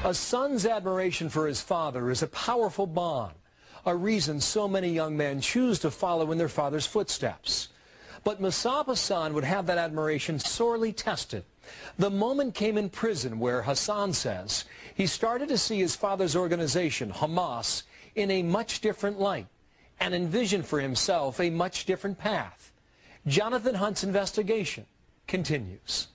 A son's admiration for his father is a powerful bond, a reason so many young men choose to follow in their father's footsteps. But Mosab Hassan would have that admiration sorely tested. The moment came in prison where Hassan says he started to see his father's organization, HAMAS, in a much different light and envisioned for himself a much different path. Jonathan Hunt's investigation continues.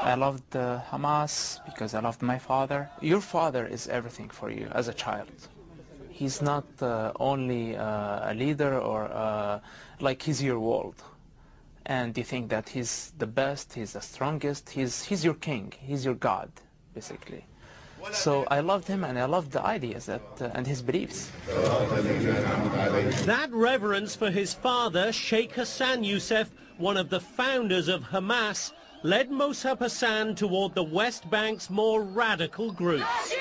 I loved Hamas because I loved my father. Your father is everything for you as a child. He's not only a leader or like he's your world. And you think that he's the best, he's the strongest, he's your king, he's your God, basically. So I loved him and I loved the ideas that, and his beliefs. That reverence for his father, Sheikh Hassan Yousef, one of the founders of Hamas, led Mosab Hassan toward the West Bank's more radical groups.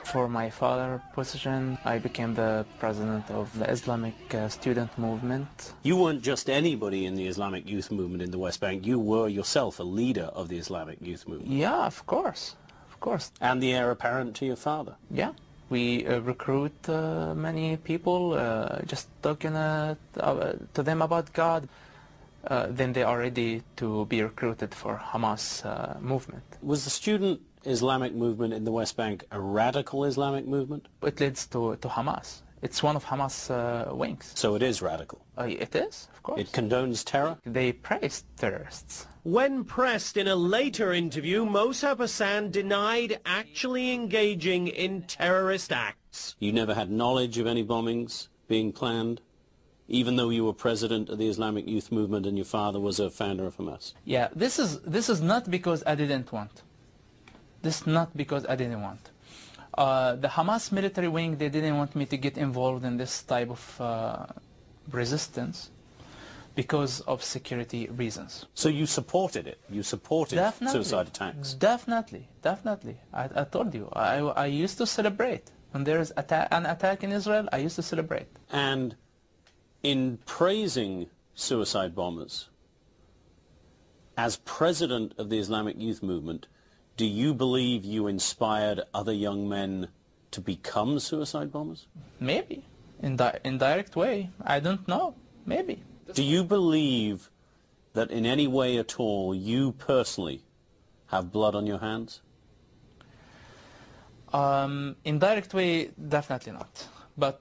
For my father's position, I became the president of the Islamic student movement. You weren't just anybody in the Islamic youth movement in the West Bank. You were yourself a leader of the Islamic youth movement. Yeah, of course. Of course. And the heir apparent to your father. Yeah. We recruit many people, just talking to them about God. Then they are ready to be recruited for Hamas movement. Was the student Islamic movement in the West Bank a radical Islamic movement? It leads to Hamas. It's one of Hamas' wings. So it is radical? It is, of course. It condones terror? They praise terrorists. When pressed in a later interview, Mosab Hassan denied actually engaging in terrorist acts. You never had knowledge of any bombings being planned, even though you were president of the Islamic youth movement and your father was a founder of Hamas? Yeah, this is not because I didn't want. This is not because I didn't want. The Hamas military wing, they didn't want me to get involved in this type of resistance because of security reasons. So you supported it? You supported suicide attacks? Definitely, definitely. I told you, I used to celebrate. When there is an attack in Israel, I used to celebrate. And in praising suicide bombers, as president of the Islamic youth movement, do you believe you inspired other young men to become suicide bombers? Maybe. In indirect way. I don't know. Maybe. Do you believe that in any way at all you personally have blood on your hands? Indirect way, definitely not. But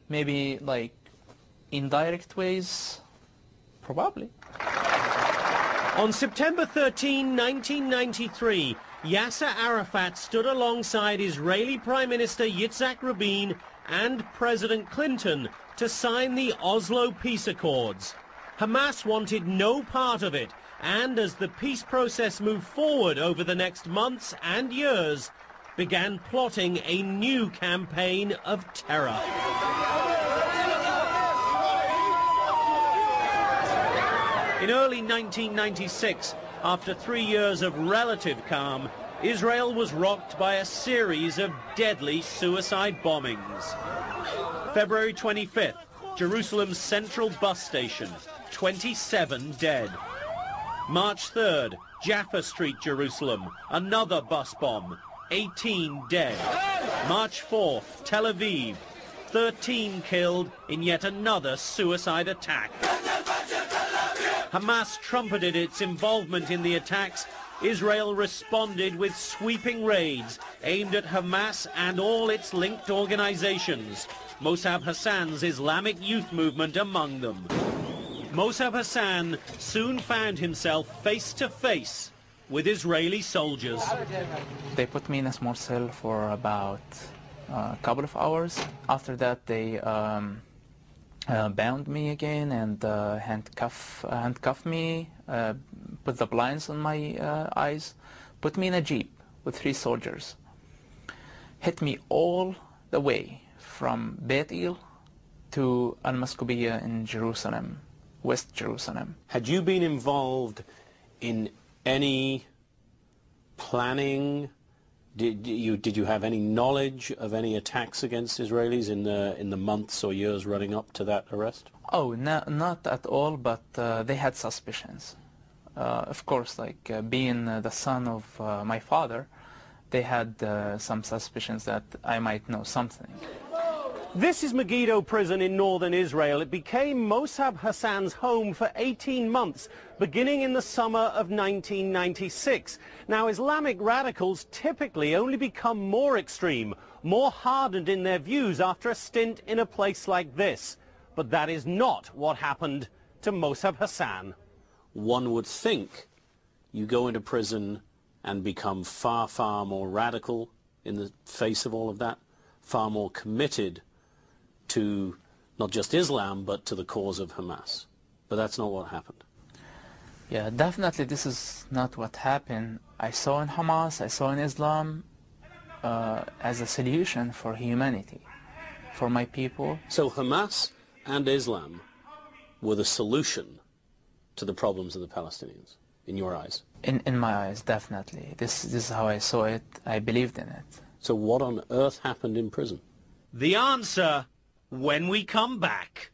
maybe like indirect ways, probably. On September 13, 1993, Yasser Arafat stood alongside Israeli Prime Minister Yitzhak Rabin and President Clinton to sign the Oslo peace accords. Hamas wanted no part of it, and as the peace process moved forward over the next months and years, began plotting a new campaign of terror. In early 1996, after 3 years of relative calm, Israel was rocked by a series of deadly suicide bombings. February 25th, Jerusalem's central bus station, 27 dead. March 3rd, Jaffa Street, Jerusalem, another bus bomb, 18 dead. March 4th, Tel Aviv, 13 killed in yet another suicide attack. Hamas trumpeted its involvement in the attacks. Israel responded with sweeping raids aimed at Hamas and all its linked organizations, Mosab Hassan's Islamic youth movement among them. Mosab Hassan soon found himself face to face with Israeli soldiers. They put me in a small cell for about a couple of hours. After that, they bound me again and handcuff me, put the blinds on my eyes, put me in a jeep with 3 soldiers, hit me all the way from Beit El to Al-Maskubiya in Jerusalem, West Jerusalem. Had you been involved in any planning? Did you have any knowledge of any attacks against Israelis in the months or years running up to that arrest? Oh, no, not at all, but they had suspicions. Of course, like being the son of my father, they had some suspicions that I might know something. This is Megiddo prison in northern Israel. It became Mosab Hassan's home for 18 months, beginning in the summer of 1996. Now, Islamic radicals typically only become more extreme, more hardened in their views after a stint in a place like this. But that is not what happened to Mosab Hassan. One would think you go into prison and become far, far more radical in the face of all of that, far more committed to not just Islam, but to the cause of Hamas. But that's not what happened. Yeah, definitely this is not what happened. I saw in Hamas, I saw in Islam as a solution for humanity, for my people. So Hamas and Islam were the solution to the problems of the Palestinians, in your eyes? In my eyes, definitely. This is how I saw it. I believed in it. So what on earth happened in prison? The answer when we come back.